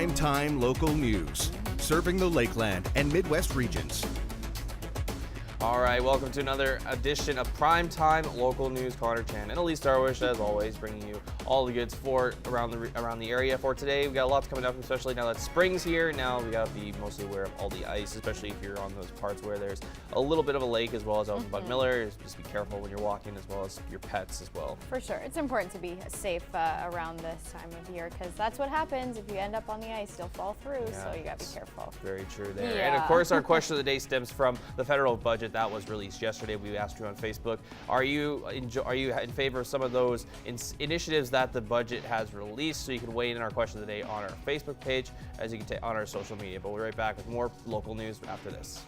Prime-time local news, serving the Lakeland and Midwest regions. All right, welcome to another edition of Primetime Local News. Connor Chan and Elise Darwish, as always, bringing you all the goods for around the area for today. We got lots coming up, especially now that spring's here. Now we got to be mostly aware of all the ice, especially if you're on those parts where there's a little bit of a lake, as well as out in Bud Miller. Just be careful when you're walking, as well as your pets as well. For sure, it's important to be safe around this time of year, because that's what happens if you end up on the ice. You'll fall through, so you got to be careful. Very true there. Yeah. And of course, our question of the day stems from the federal budget that was released yesterday. We asked you on Facebook, are you in favor of some of those initiatives that the budget has released? So you can weigh in on our question of the day on our Facebook page, as you can take on our social media. But we'll be right back with more local news after this.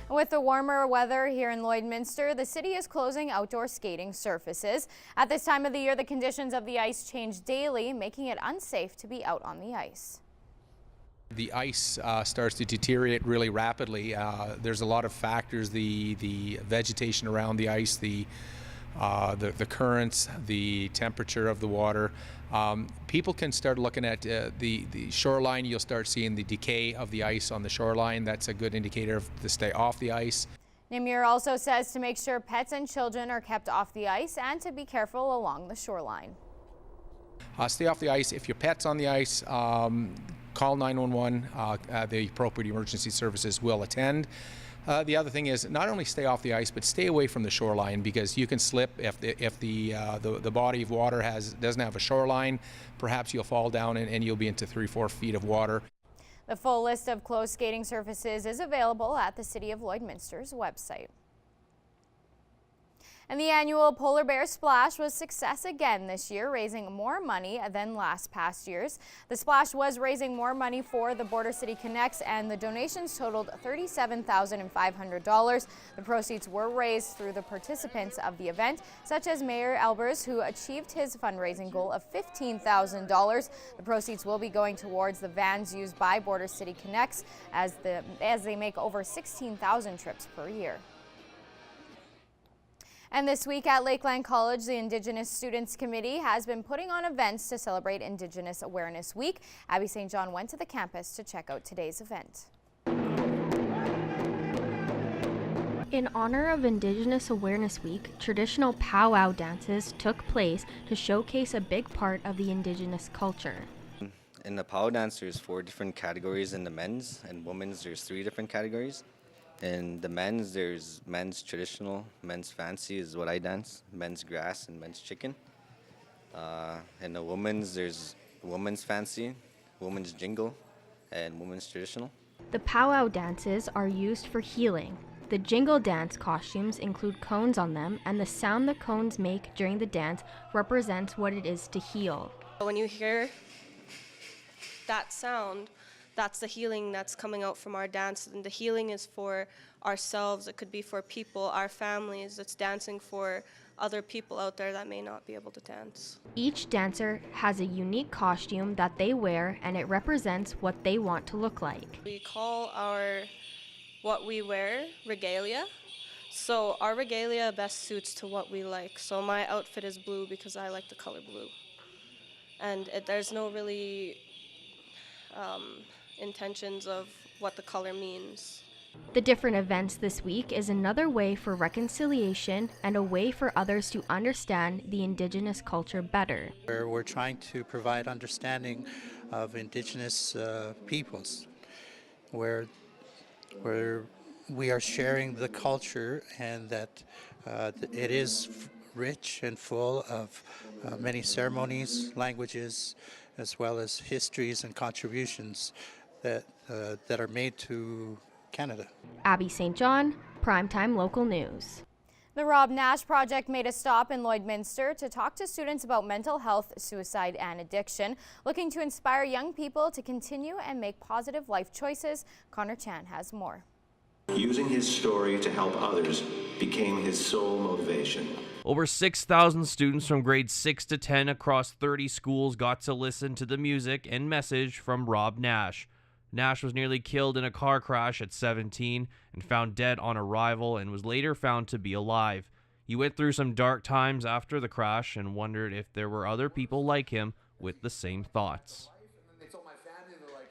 With the warmer weather here in Lloydminster, the city is closing outdoor skating surfaces. At this time of the year, the conditions of the ice change daily, making it unsafe to be out on the ice. The ice starts to deteriorate really rapidly. There's a lot of factors: the vegetation around the ice, the currents, the temperature of the water. People can start looking at the shoreline. You'll start seeing the decay of the ice on the shoreline. That's a good indicator to stay off the ice. Namur also says to make sure pets and children are kept off the ice and to be careful along the shoreline. Stay off the ice. If your pet's on the ice, call 911. The appropriate emergency services will attend. The other thing is not only stay off the ice, but stay away from the shoreline, because you can slip if the body of water doesn't have a shoreline. Perhaps you'll fall down and you'll be into 3-4 feet of water. The full list of closed skating surfaces is available at the City of Lloydminster's website. And the annual Polar Bear Splash was a success again this year, raising more money than past years. The splash was raising more money for the Border City Connects, and the donations totaled $37,500. The proceeds were raised through the participants of the event, such as Mayor Albers, who achieved his fundraising goal of $15,000. The proceeds will be going towards the vans used by Border City Connects as they make over 16,000 trips per year. And this week at Lakeland College, the Indigenous Students Committee has been putting on events to celebrate Indigenous Awareness Week. Abby St. John went to the campus to check out today's event. In honor of Indigenous Awareness Week, traditional powwow dances took place to showcase a big part of the Indigenous culture. In the powwow dance, there's 4 different categories. In the men's and women's, there's 3 different categories. In the men's, there's men's traditional, men's fancy is what I dance, men's grass, and men's chicken. In the women's, there's women's fancy, women's jingle, and women's traditional. The powwow dances are used for healing. The jingle dance costumes include cones on them, and the sound the cones make during the dance represents what it is to heal. When you hear that sound, that's the healing that's coming out from our dance, and the healing is for ourselves. It could be for people, our families. It's dancing for other people out there that may not be able to dance. Each dancer has a unique costume that they wear, and it represents what they want to look like. We call what we wear regalia. So our regalia best suits to what we like. So my outfit is blue because I like the color blue. And there's no really intentions of what the color means. The different events this week is another way for reconciliation and a way for others to understand the Indigenous culture better. We're trying to provide understanding of Indigenous peoples, where we are sharing the culture, and that it is rich and full of many ceremonies, languages, as well as histories and contributions that are made to Canada. Abby St. John, Primetime Local News. The Rob Nash Project made a stop in Lloydminster to talk to students about mental health, suicide, and addiction, looking to inspire young people to continue and make positive life choices. Connor Chan has more. Using his story to help others became his sole motivation. Over 6,000 students from grades 6 to 10 across 30 schools got to listen to the music and message from Rob Nash. Nash was nearly killed in a car crash at 17 and found dead on arrival and was later found to be alive. He went through some dark times after the crash and wondered if there were other people like him with the same thoughts.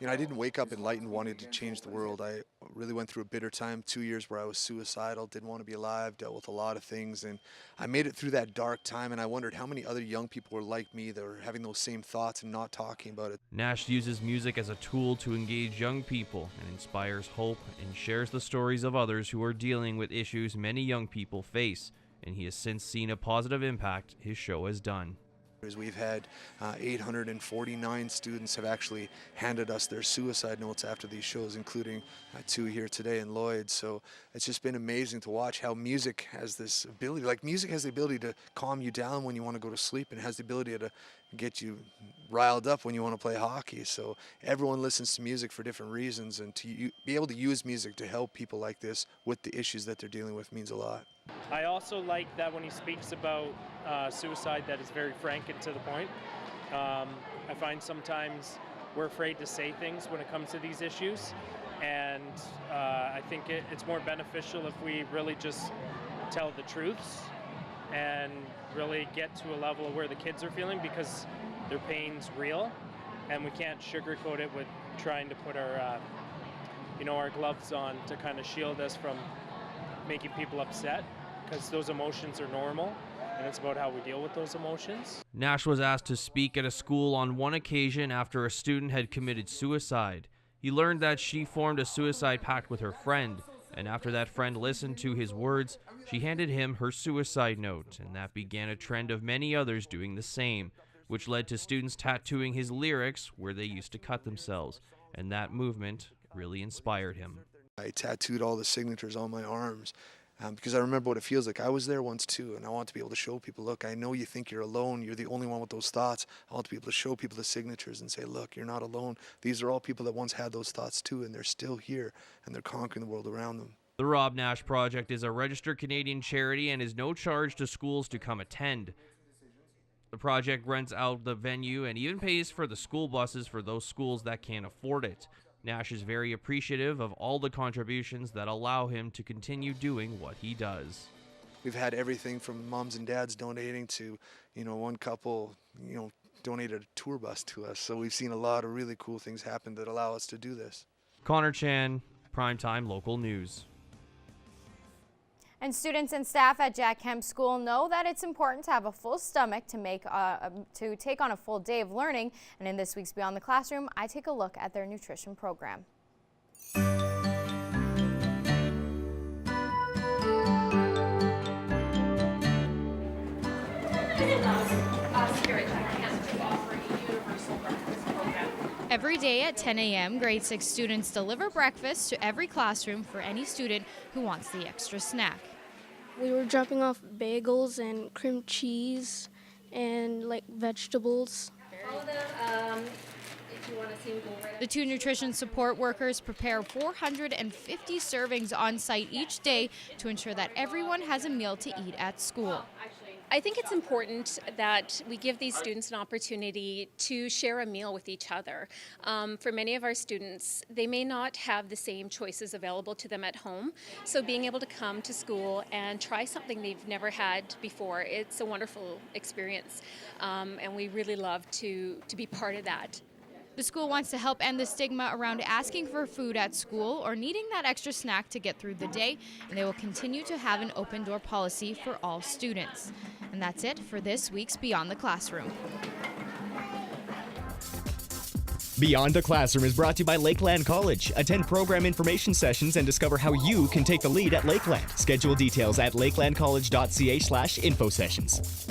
You know, I didn't wake up enlightened, wanted to change the world. I really went through a bitter time, 2 years where I was suicidal, didn't want to be alive, dealt with a lot of things, and I made it through that dark time, and I wondered how many other young people were like me that were having those same thoughts and not talking about it. Nash uses music as a tool to engage young people and inspires hope and shares the stories of others who are dealing with issues many young people face, and he has since seen a positive impact his show has done. We've had 849 students have actually handed us their suicide notes after these shows, including 2 here today in Lloyd. So it's just been amazing to watch how music has this ability. Like, music has the ability to calm you down when you want to go to sleep, and has the ability to get you riled up when you want to play hockey. So everyone listens to music for different reasons, and to be able to use music to help people like this with the issues that they're dealing with means a lot. I also like that when he speaks about suicide, that is very frank and to the point. I find sometimes we're afraid to say things when it comes to these issues, and I think it's more beneficial if we really just tell the truths and really get to a level where the kids are feeling, because their pain's real, and we can't sugarcoat it with trying to put our our gloves on to kind of shield us from making people upset, because those emotions are normal, and it's about how we deal with those emotions. Nash was asked to speak at a school on one occasion after a student had committed suicide. He learned that she formed a suicide pact with her friend, and after that friend listened to his words, she handed him her suicide note, and that began a trend of many others doing the same, which led to students tattooing his lyrics where they used to cut themselves, and that movement really inspired him. I tattooed all the signatures on my arms because I remember what it feels like. I was there once too, and I want to be able to show people, look, I know you think you're alone, you're the only one with those thoughts. I want to be able to show people the signatures and say, look, you're not alone. These are all people that once had those thoughts too, and they're still here, and they're conquering the world around them. The Rob Nash Project is a registered Canadian charity and is no charge to schools to come attend. The project rents out the venue and even pays for the school buses for those schools that can't afford it. Nash is very appreciative of all the contributions that allow him to continue doing what he does. We've had everything from moms and dads donating to, one couple, donated a tour bus to us. So we've seen a lot of really cool things happen that allow us to do this. Connor Chan, Primetime Local News. And students and staff at Jack Kemp School know that it's important to have a full stomach to take on a full day of learning. And in this week's Beyond the Classroom, I take a look at their nutrition program. Every day at 10 a.m., grade 6 students deliver breakfast to every classroom for any student who wants the extra snack. We were dropping off bagels and cream cheese and vegetables. The two nutrition support workers prepare 450 servings on site each day to ensure that everyone has a meal to eat at school. I think it's important that we give these students an opportunity to share a meal with each other. For many of our students, they may not have the same choices available to them at home, so being able to come to school and try something they've never had before, it's a wonderful experience, and we really love to be part of that. The school wants to help end the stigma around asking for food at school or needing that extra snack to get through the day, and they will continue to have an open door policy for all students. And that's it for this week's Beyond the Classroom. Beyond the Classroom is brought to you by Lakeland College. Attend program information sessions and discover how you can take the lead at Lakeland. Schedule details at lakelandcollege.ca/info sessions.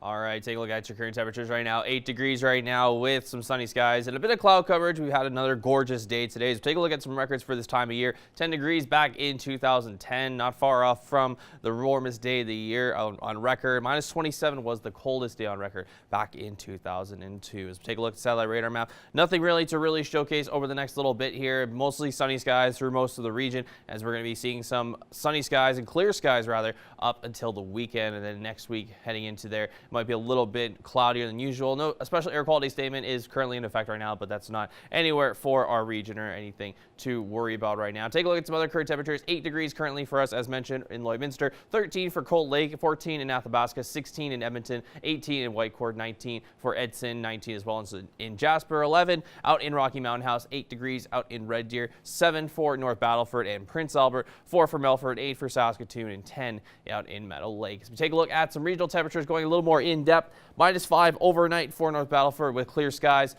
All right, take a look at your current temperatures right now. 8 degrees right now with some sunny skies and a bit of cloud coverage. We've had another gorgeous day today. So take a look at some records for this time of year. 10 degrees back in 2010, not far off from the warmest day of the year on record. Minus 27 was the coldest day on record back in 2002. So take a look at the satellite radar map. Nothing really to showcase over the next little bit here. Mostly sunny skies through most of the region, as we're going to be seeing some sunny skies and clear skies rather up until the weekend, and then next week heading into there. Might be a little bit cloudier than usual. No, a special air quality statement is currently in effect right now, but that's not anywhere for our region or anything to worry about right now. Take a look at some other current temperatures. 8 degrees currently for us, as mentioned, in Lloydminster, 13 for Cold Lake, 14 in Athabasca, 16 in Edmonton, 18 in Whitecourt, 19 for Edson, 19 as well in Jasper, 11 out in Rocky Mountain House, 8 degrees out in Red Deer, 7 for North Battleford and Prince Albert, 4 for Melfort, 8 for Saskatoon, and 10 out in Meadow Lake. So we take a look at some regional temperatures going a little more in depth. Minus 5 overnight for North Battleford with clear skies.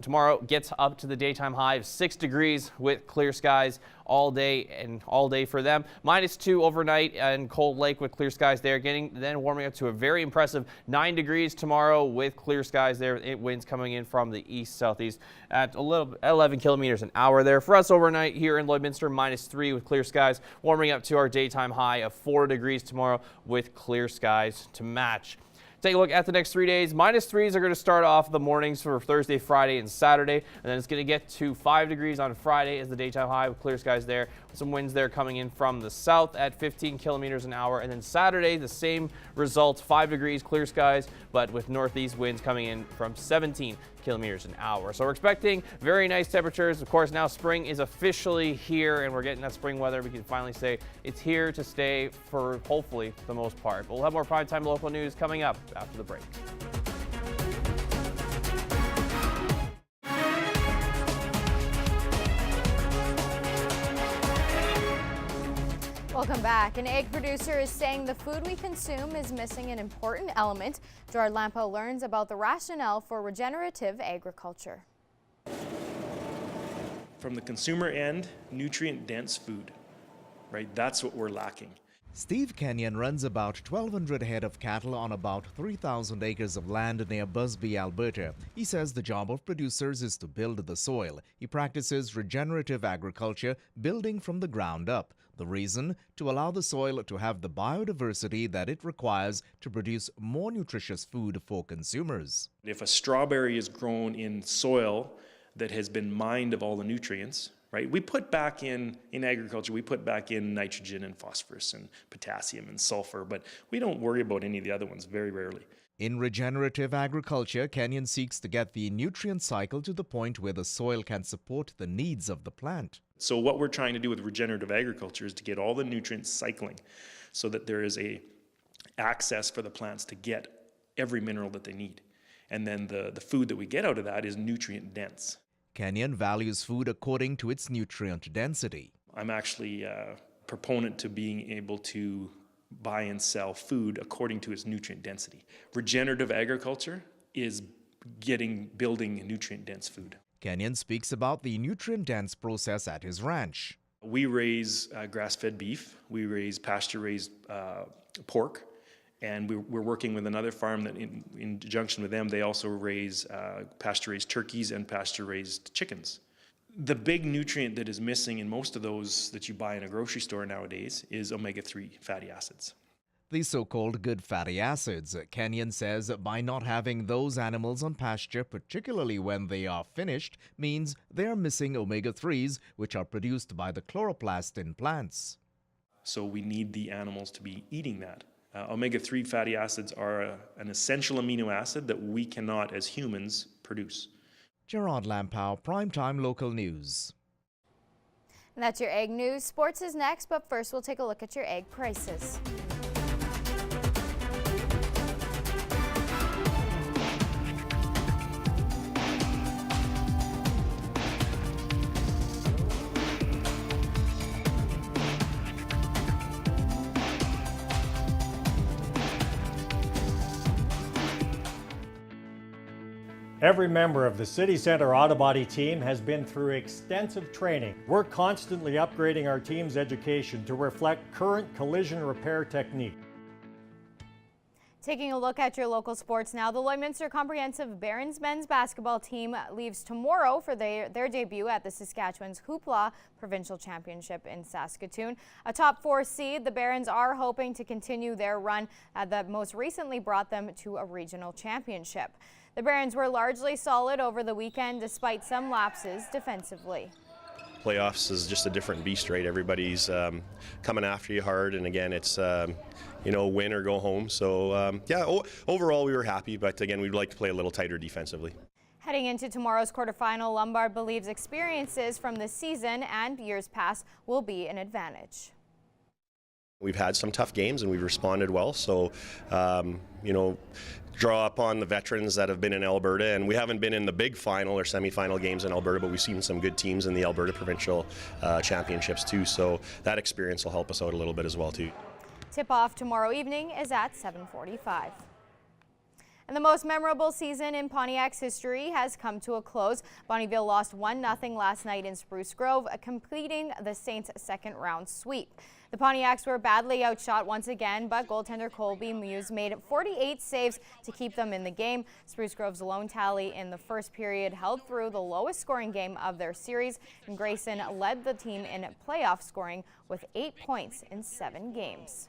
Tomorrow gets up to the daytime high of 6 degrees with clear skies all day for them. Minus 2 overnight in Cold Lake with clear skies there, then warming up to a very impressive 9 degrees tomorrow with clear skies there. Winds coming in from the east-southeast at 11 kilometers an hour there. For us overnight here in Lloydminster, minus 3 with clear skies, warming up to our daytime high of 4 degrees tomorrow with clear skies to match. Take a look at the next 3 days. Minus 3s are going to start off the mornings for Thursday, Friday, and Saturday. And then it's going to get to 5 degrees on Friday as the daytime high with clear skies there. Some winds there coming in from the south at 15 kilometers an hour. And then Saturday, the same results, 5 degrees, clear skies, but with northeast winds coming in from 17 kilometers an hour. So we're expecting very nice temperatures. Of course, now spring is officially here and we're getting that spring weather. We can finally say it's here to stay for hopefully the most part. But we'll have more primetime local news coming up after the break. Welcome back. An egg producer is saying the food we consume is missing an important element. Gerard Lampo learns about the rationale for regenerative agriculture. From the consumer end, nutrient-dense food, right? That's what we're lacking. Steve Kenyon runs about 1,200 head of cattle on about 3,000 acres of land near Busby, Alberta. He says the job of producers is to build the soil. He practices regenerative agriculture, building from the ground up. The reason? To allow the soil to have the biodiversity that it requires to produce more nutritious food for consumers. If a strawberry is grown in soil that has been mined of all the nutrients, right? We put back in agriculture, we put back in nitrogen and phosphorus and potassium and sulfur, but we don't worry about any of the other ones, very rarely. In regenerative agriculture, Kenyon seeks to get the nutrient cycle to the point where the soil can support the needs of the plant. So what we're trying to do with regenerative agriculture is to get all the nutrients cycling so that there is a access for the plants to get every mineral that they need. And then the food that we get out of that is nutrient dense. Kenyon values food according to its nutrient density. I'm actually a proponent to being able to buy and sell food according to its nutrient density. Regenerative agriculture is building nutrient-dense food. Kenyon speaks about the nutrient-dense process at his ranch. We raise grass-fed beef, we raise pasture-raised pork, and we're working with another farm that in conjunction with them, they also raise pasture-raised turkeys and pasture-raised chickens. The big nutrient that is missing in most of those that you buy in a grocery store nowadays is omega-3 fatty acids. The so-called good fatty acids, Kenyon says, by not having those animals on pasture, particularly when they are finished, means they are missing omega-3s, which are produced by the chloroplast in plants. So we need the animals to be eating that. Omega-3 fatty acids are an essential amino acid that we cannot, as humans, produce. Gerard Lampow, Primetime Local News. And that's your egg news. Sports is next, but first we'll take a look at your egg prices. Every member of the City Centre Auto Body team has been through extensive training. We're constantly upgrading our team's education to reflect current collision repair technique. Taking a look at your local sports now, the Lloydminster Comprehensive Barons men's basketball team leaves tomorrow for their debut at the Saskatchewan's Hoopla Provincial Championship in Saskatoon. A top 4 seed, the Barons are hoping to continue their run that most recently brought them to a regional championship. The Barons were largely solid over the weekend despite some lapses defensively. Playoffs is just a different beast, right? Everybody's coming after you hard, and again, it's win or go home. So overall we were happy, but again, we'd like to play a little tighter defensively. Heading into tomorrow's quarterfinal, Lombard believes experiences from this season and years past will be an advantage. We've had some tough games and we've responded well, so draw upon the veterans that have been in Alberta, and we haven't been in the big final or semi-final games in Alberta, but we've seen some good teams in the Alberta Provincial Championships too, so that experience will help us out a little bit as well too. Tip-off tomorrow evening is at 7:45. And the most memorable season in Pontiac's history has come to a close. Bonnyville lost 1-0 last night in Spruce Grove, completing the Saints' second round sweep. The Pontiacs were badly outshot once again, but goaltender Colby Muse made 48 saves to keep them in the game. Spruce Grove's lone tally in the first period held through the lowest scoring game of their series, and Grayson led the team in playoff scoring with 8 points in 7 games.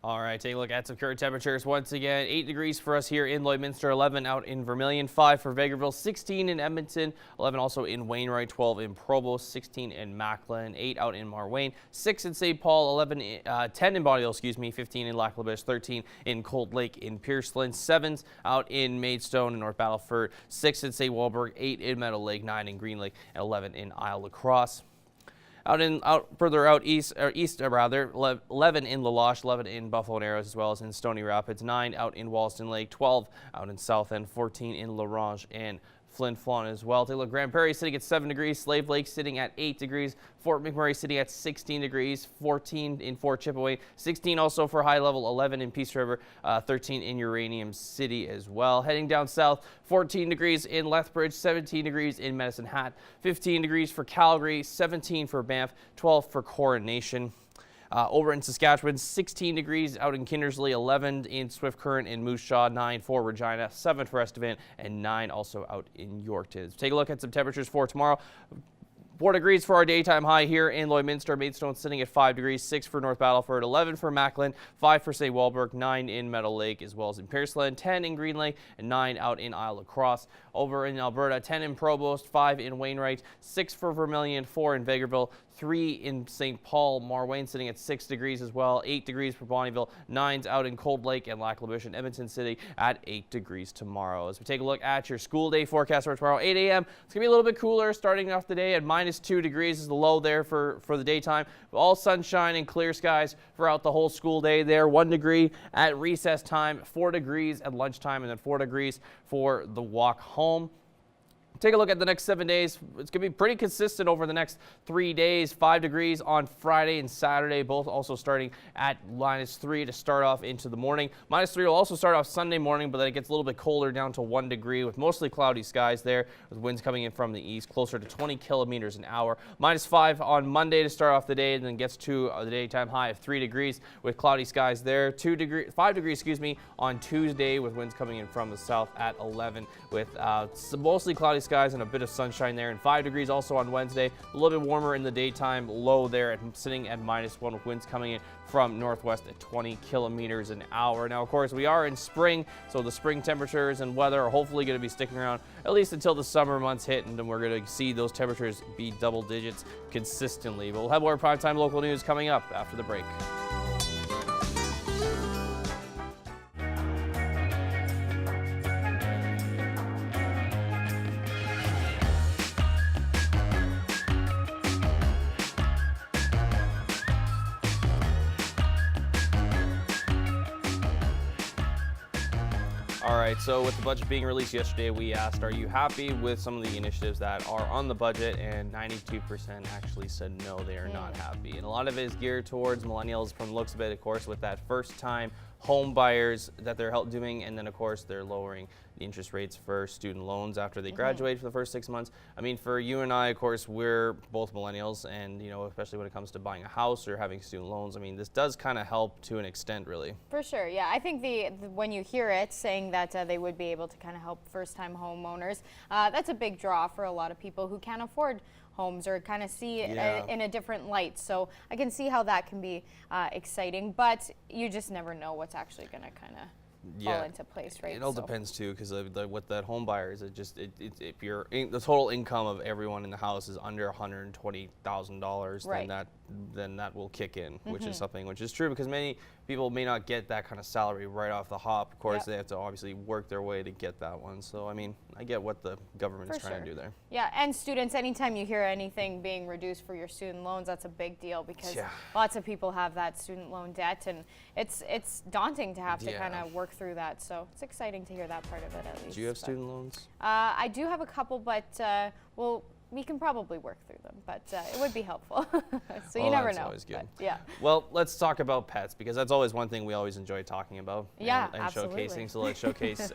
All right, take a look at some current temperatures once again. 8 degrees for us here in Lloydminster, 11 out in Vermilion, 5 for Vegreville, 16 in Edmonton, 11 also in Wainwright, 12 in Provost, 16 in Macklin, 8 out in Marwayne, 6 in St. Paul, 10 in Bonnyville, 15 in Lac La Biche, 13 in Cold Lake in Pierceland, 7s out in Maidstone and North Battleford, 6 in St. Walburg, 8 in Meadow Lake, 9 in Green Lake, and 11 in Isle La Crosse. Further out east, 11 in La Loche, 11 in Buffalo Narrows, as well as in Stony Rapids, 9 out in Walston Lake, 12 out in South End, 14 in La Ronge and Flin Flon as well. Take a look, Grand Prairie sitting at 7 degrees, Slave Lake sitting at 8 degrees, Fort McMurray sitting at 16 degrees, 14 in Fort Chippewa, 16 also for High Level, 11 in Peace River, 13 in Uranium City as well. Heading down south, 14 degrees in Lethbridge, 17 degrees in Medicine Hat, 15 degrees for Calgary, 17 for Banff, 12 for Coronation. Over in Saskatchewan, 16 degrees out in Kindersley, 11 in Swift Current and Moose Jaw, 9 for Regina, 7 for Estevan, and 9 also out in Yorkton. Take a look at some temperatures for tomorrow. 4 degrees for our daytime high here in Lloydminster. Maidstone sitting at 5 degrees, 6 for North Battleford, 11 for Macklin, 5 for St. Walburg, 9 in Meadow Lake, as well as in Pierceland, 10 in Green Lake, and 9 out in Isle La Crosse. Over in Alberta, 10 in Provost, 5 in Wainwright, 6 for Vermilion, 4 in Vegreville, 3 in St. Paul. Marwayne sitting at 6 degrees as well, 8 degrees for Bonnyville, 9s out in Cold Lake and Lac La Biche and Edmonton City at 8 degrees tomorrow. As we take a look at your school day forecast for tomorrow, 8 a.m., it's going to be a little bit cooler starting off the day at -2 degrees is the low there for the daytime. All sunshine and clear skies throughout the whole school day there. 1 degree at recess time, 4 degrees at lunchtime, and then 4 degrees for the walk home. Take a look at the next 7 days. It's going to be pretty consistent over the next 3 days. 5 degrees on Friday and Saturday, both also starting at -3 to start off into the morning. -3 will also start off Sunday morning, but then it gets a little bit colder down to 1 degree with mostly cloudy skies there, with winds coming in from the east closer to 20 kilometers an hour. -5 on Monday to start off the day, and then gets to the daytime high of 3 degrees with cloudy skies there. 5 degrees, on Tuesday with winds coming in from the south at 11 with mostly cloudy skies and a bit of sunshine there, and 5 degrees also on Wednesday. A little bit warmer in the daytime, low there sitting at -1 with winds coming in from northwest at 20 kilometers an hour. Now, of course, we are in spring, so the spring temperatures and weather are hopefully going to be sticking around at least until the summer months hit, and then we're going to see those temperatures be double digits consistently. But we'll have more primetime local news coming up after the break. All right, so with the budget being released yesterday, we asked, are you happy with some of the initiatives that are on the budget? And 92% actually said no, they are not happy. And a lot of it is geared towards millennials from the looks of it, of course, with that first-time home buyers that they're doing, and then, of course, they're lowering the interest rates for student loans after they graduate for the first 6 months. I mean, for you and I, of course, we're both millennials, and you know, especially when it comes to buying a house or having student loans, I mean, this does kind of help to an extent, really. For sure, yeah. I think when you hear it saying that they would be able to kind of help first-time homeowners, that's a big draw for a lot of people who can't afford homes or kind of see it in a different light. So I can see how that can be exciting, but you just never know what's actually going to kind of fall into place, right? It all depends too, because with that home buyer is if the total income of everyone in the house is under $120,000, then that will kick in, which is something which is true, because many people may not get that kind of salary right off the hop. Of course, they have to obviously work their way to get that one. So I mean, I get what the government is trying to do there. Yeah, and students, anytime you hear anything being reduced for your student loans, that's a big deal, because lots of people have that student loan debt, and it's daunting to have to kind of work through that. So it's exciting to hear that part of it, at least. Do you have student loans? I do have a couple, but well, we can probably work through them, but it would be helpul. So you never know. That's always good. Yeah. Well, let's talk about pets, because that's always one thing we always enjoy talking about. And absolutely. Showcasing. So let's showcase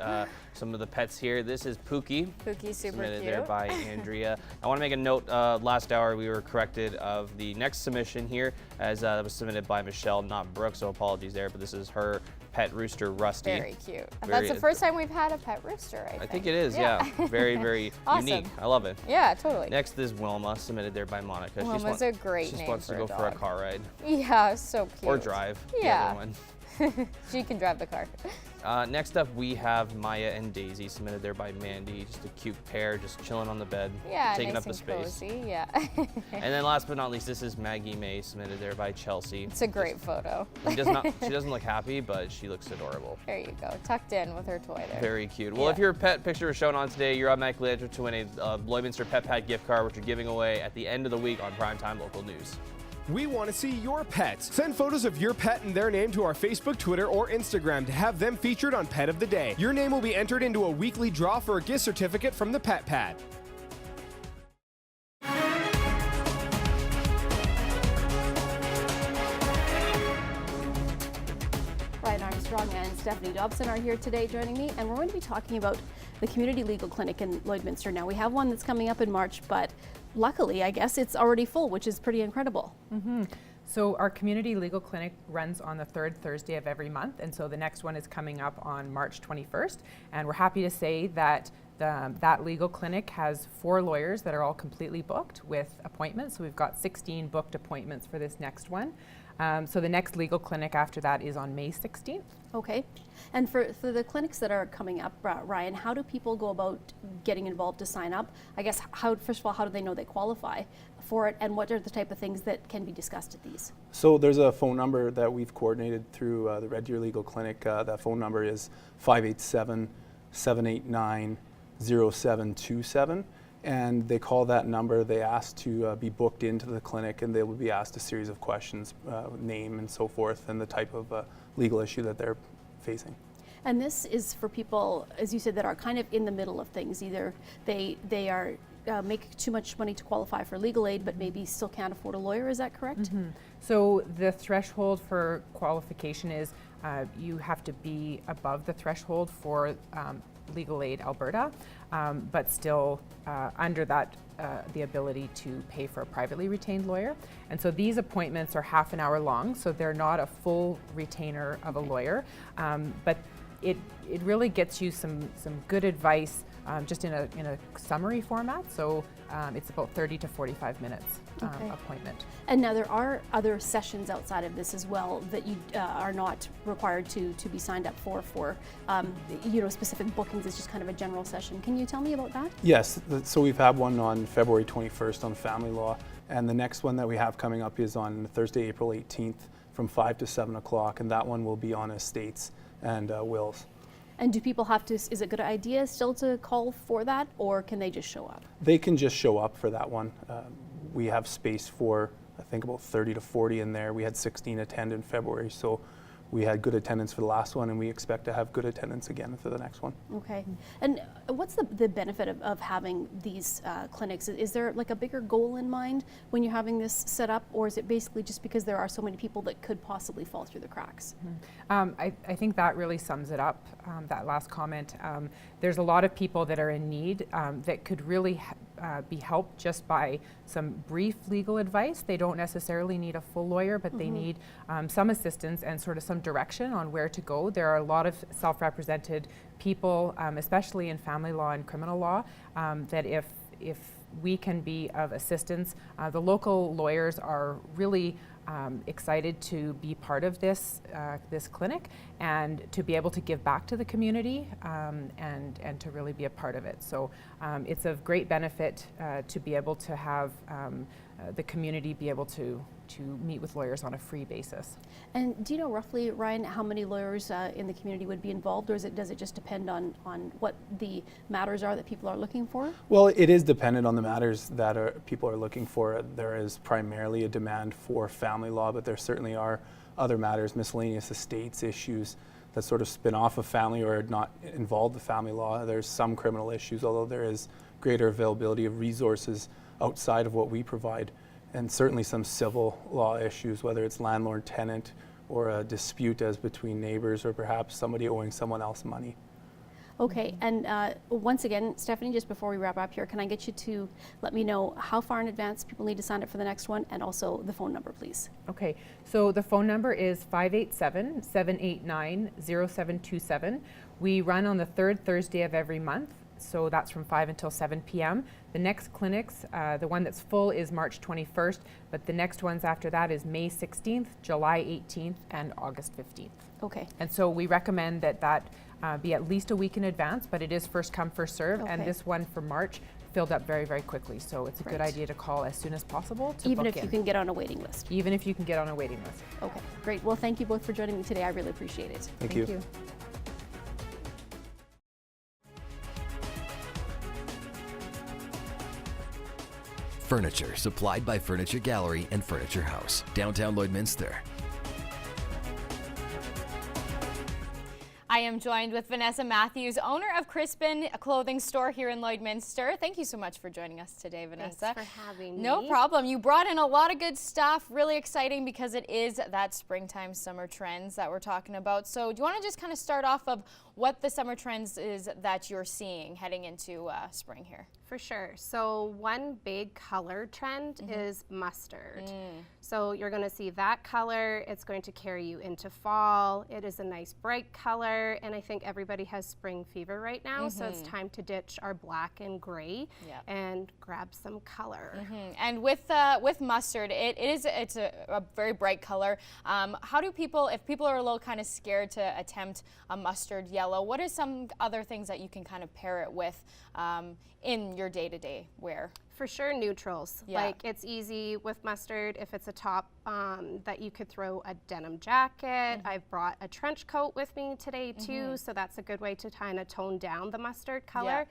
some of the pets here. This is Pookie. Pookie, super submitted cute. there by Andrea. I want to make a note. Last hour we were corrected of the next submission here, as that was submitted by Michelle, not Brooke. So apologies there, but this is her pet rooster, Rusty. Very cute. That's the first time we've had a pet rooster, I think it is, yeah. Very, very awesome. unique. I love it. Yeah, totally. Next is Wilma, submitted there by Monica. Wilma's a great name. She just wants to go for a car ride. Yeah, so cute. Or drive. Yeah. The other one. She can drive the car. Next up, we have Maya and Daisy, submitted there by Mandy. Just a cute pair, just chilling on the bed, taking nice up the and space. Cozy, yeah. And then last but not least, this is Maggie May, submitted there by Chelsea. It's a great photo. She doesn't look happy, but she looks adorable. There you go, tucked in with her toy there. Very cute. Well, if your pet picture was shown on today, you're automatically entered to win a Lloydminster Pet Pat gift card, which we're giving away at the end of the week on Primetime Local News. We want to see your pets. Send photos of your pet and their name to our Facebook, Twitter, or Instagram to have them featured on Pet of the Day. Your name will be entered into a weekly draw for a gift certificate from the Pet Pad. Ryan Armstrong and Stephanie Dobson are here today joining me, and we're going to be talking about the Community Legal Clinic in Lloydminster. Now, we have one that's coming up in March, but luckily, I guess it's already full, which is pretty incredible. So our Community Legal Clinic runs on the third Thursday of every month, and so the next one is coming up on March 21st, and we're happy to say that that legal clinic has 4 lawyers that are all completely booked with appointments. So we've got 16 booked appointments for this next one. So the next legal clinic after that is on May 16th. Okay. And for the clinics that are coming up, Ryan, how do people go about getting involved to sign up? I guess, first of all, how do they know they qualify for it, and what are the type of things that can be discussed at these? So there's a phone number that we've coordinated through the Red Deer Legal Clinic. That phone number is 587-789-0727. And they call that number, they ask to be booked into the clinic, and they will be asked a series of questions, name and so forth, and the type of legal issue that they're facing. And this is for people, as you said, that are kind of in the middle of things. Either they are make too much money to qualify for legal aid, but maybe still can't afford a lawyer, is that correct? So the threshold for qualification is you have to be above the threshold for Legal Aid Alberta, but still under that the ability to pay for a privately retained lawyer. And so these appointments are half an hour long, so they're not a full retainer of a lawyer, but it really gets you some good advice just in a summary format. So it's about 30 to 45 minutes appointment. And now there are other sessions outside of this as well that you are not required to be signed up for specific bookings. It's just kind of a general session. Can you tell me about that? Yes, so we've had one on February 21st on family law, and the next one that we have coming up is on Thursday, April 18th from 5 to 7 o'clock, and that one will be on estates and wills. And do people have to, is it a good idea still to call for that, or can they just show up? They can just show up for that one. We have space for, I think, about 30 to 40 in there. We had 16 attend in February, so we had good attendance for the last one, and we expect to have good attendance again for the next one. Okay. And what's the benefit of having these clinics? Is there like a bigger goal in mind when you're having this set up, or is it basically just because there are so many people that could possibly fall through the cracks? I think that really sums it up, that last comment. There's a lot of people that are in need that could really be helped just by some brief legal advice. They don't necessarily need a full lawyer, but they need some assistance and sort of some direction on where to go. There are a lot of self-represented people, especially in family law and criminal law, that if we can be of assistance, the local lawyers are really excited to be part of this clinic and to be able to give back to the community and to really be a part of it. So it's of great benefit to be able to have the community be able to meet with lawyers on a free basis. And do you know roughly, Ryan, how many lawyers in the community would be involved, or does it just depend on what the matters are that people are looking for? Well, it is dependent on the matters that people are looking for. There is primarily a demand for family law, but there certainly are other matters, miscellaneous estates issues that sort of spin off of family or not involve the family law. There's some criminal issues, although there is greater availability of resources outside of what we provide, and certainly some civil law issues, whether it's landlord-tenant or a dispute as between neighbors or perhaps somebody owing someone else money. Okay, and once again, Stephanie, just before we wrap up here, can I get you to let me know how far in advance people need to sign up for the next one, and also the phone number, please? Okay, so the phone number is 587-789-0727. We run on the third Thursday of every month, so that's from 5 until 7 p.m. The next clinics, the one that's full is March 21st, but the next ones after that is May 16th, July 18th, and August 15th. Okay. And so we recommend that be at least a week in advance, but it is first come, first serve, and this one for March filled up very, very quickly. So it's a good idea to call as soon as possible to even book if in. you can get on a waiting list. Even if you can get on a waiting list. Okay, great. Well, thank you both for joining me today. I really appreciate it. Thank you. Furniture supplied by Furniture Gallery and Furniture House, downtown Lloydminster. I am joined with Vanessa Matthews, owner of Crispin, a clothing store here in Lloydminster. Thank you so much for joining us today, Vanessa. Thanks for having me. No problem. You brought in a lot of good stuff, really exciting because it is that springtime summer trends that we're talking about. So do you want to just kind of start off of what the summer trends is that you're seeing heading into spring here? For sure. So one big color trend is mustard. So you're going to see that color. It's going to carry you into fall. It is a nice bright color, and I think everybody has spring fever right now, so it's time to ditch our black and gray and grab some color. And with mustard, it's a very bright color. How do people, if people are a little kind of scared to attempt a mustard yellow, what are some other things that you can kind of pair it with in your day-to-day wear? For sure, neutrals. Yeah. Like, it's easy with mustard if it's a top that you could throw a denim jacket. I've brought a trench coat with me today too, so that's a good way to kind of tone down the mustard color.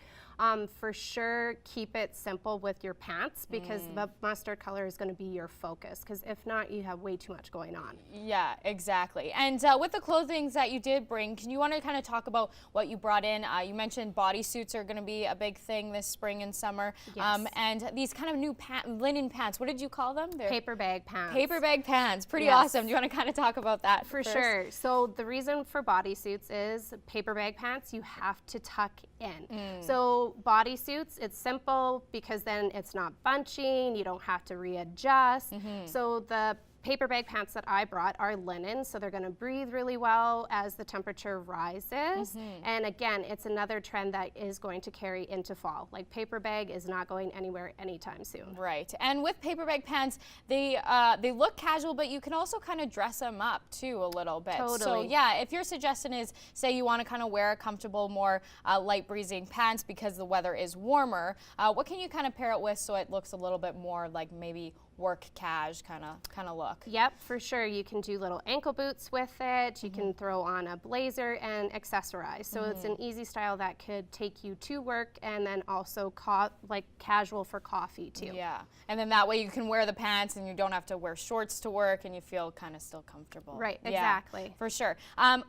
For sure, keep it simple with your pants because the mustard color is going to be your focus, because if not, you have way too much going on. Yeah, exactly. And with the clothing that you did bring, can you want to kind of talk about what you brought in? You mentioned bodysuits are going to be a big thing this spring and summer. Yes. And these kind of new linen pants, what did you call them? Paper bag pants. Paper bag pants, pretty awesome. Do you want to kind of talk about that For first? sure. So the reason for bodysuits is paper bag pants, you have to tuck in. So bodysuits, it's simple because then it's not bunching, you don't have to readjust. So the paper bag pants that I brought are linen, so they're going to breathe really well as the temperature rises. And again, it's another trend that is going to carry into fall. Like, paper bag is not going anywhere anytime soon. Right. And with paper bag pants, they look casual, but you can also kind of dress them up too a little bit. Totally. So yeah, if your suggestion is, say you want to kind of wear a comfortable, more light breezing pants because the weather is warmer, what can you kind of pair it with so it looks a little bit more like maybe work cash kind of look. Yep, for sure. You can do little ankle boots with it. You can throw on a blazer and accessorize. So it's an easy style that could take you to work and then also like casual for coffee too. Yeah, and then that way you can wear the pants and you don't have to wear shorts to work and you feel kind of still comfortable. Right, Yeah, exactly. for sure.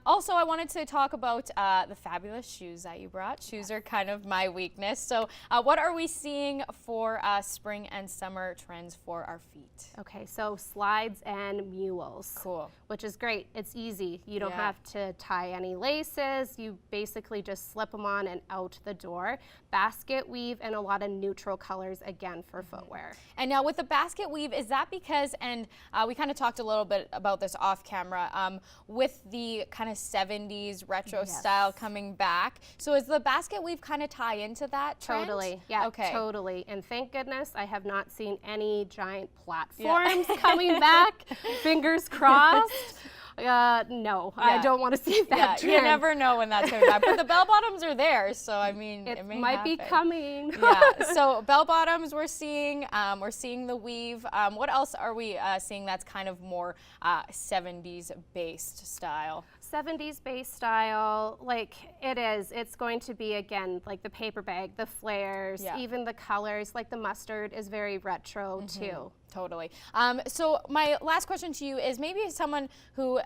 Also, I wanted to talk about the fabulous shoes that you brought. Shoes are kind of my weakness. So what are we seeing for spring and summer trends for our feet? Okay, so slides and mules. Cool. Which is great. It's easy. You don't Yeah. have to tie any laces. You basically just slip them on and out the door. Basket weave and a lot of neutral colors again for footwear. And now with the basket weave, is that because, and we kind of talked a little bit about this off camera, with the kind of 70s retro style coming back, so is the basket weave kind of tie into that trend? Totally, yeah, Okay. totally. And thank goodness I have not seen any giant platforms coming back. Fingers crossed. No, I don't want to see that trend. You never know when that's coming back. But the bell bottoms are there, so I mean, it may might be happen. coming. Yeah. So bell bottoms we're seeing the weave. What else are we seeing that's kind of more 70s based style? 70s based style, like it's going to be again like the paper bag, the flares, even the colors, like the mustard is very retro too. Totally. So my last question to you is maybe someone who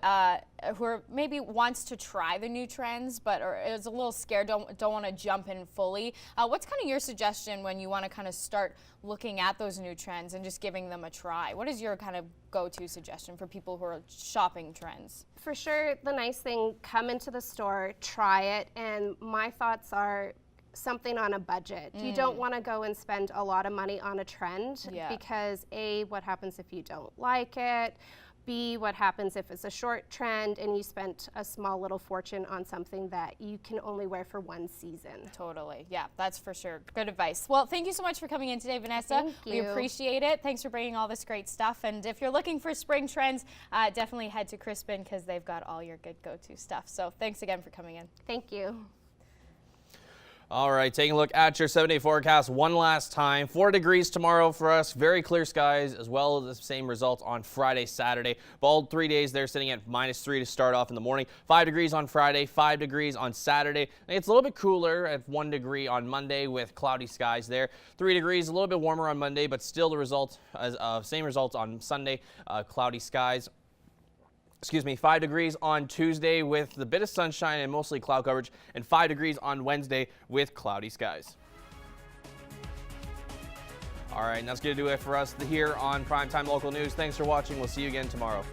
maybe wants to try the new trends, but is a little scared, don't want to jump in fully. What's kind of your suggestion when you want to kind of start looking at those new trends and just giving them a try? What is your kind of go-to suggestion for people who are shopping trends? For sure, the nice thing, come into the store, try it, and my thoughts are something on a budget. You don't want to go and spend a lot of money on a trend because A, what happens if you don't like it? B, what happens if it's a short trend and you spent a small little fortune on something that you can only wear for one season? Totally. Yeah, that's for sure. Good advice. Well, thank you so much for coming in today, Vanessa. Thank you. We appreciate it. Thanks for bringing all this great stuff. And if you're looking for spring trends, definitely head to Crispin because they've got all your good go-to stuff. So thanks again for coming in. Thank you. All right, taking a look at your 7-day forecast one last time. 4 degrees tomorrow for us, very clear skies, as well as the same results on Friday, Saturday. All 3 days they're sitting at -3 to start off in the morning. 5 degrees on Friday, 5 degrees on Saturday. It's a little bit cooler at 1 degree on Monday with cloudy skies there. 3 degrees, a little bit warmer on Monday, but still the result, same results on Sunday, cloudy skies. 5 degrees on Tuesday with a bit of sunshine and mostly cloud coverage, and 5 degrees on Wednesday with cloudy skies. All right, and that's going to do it for us here on Primetime Local News. Thanks for watching. We'll see you again tomorrow.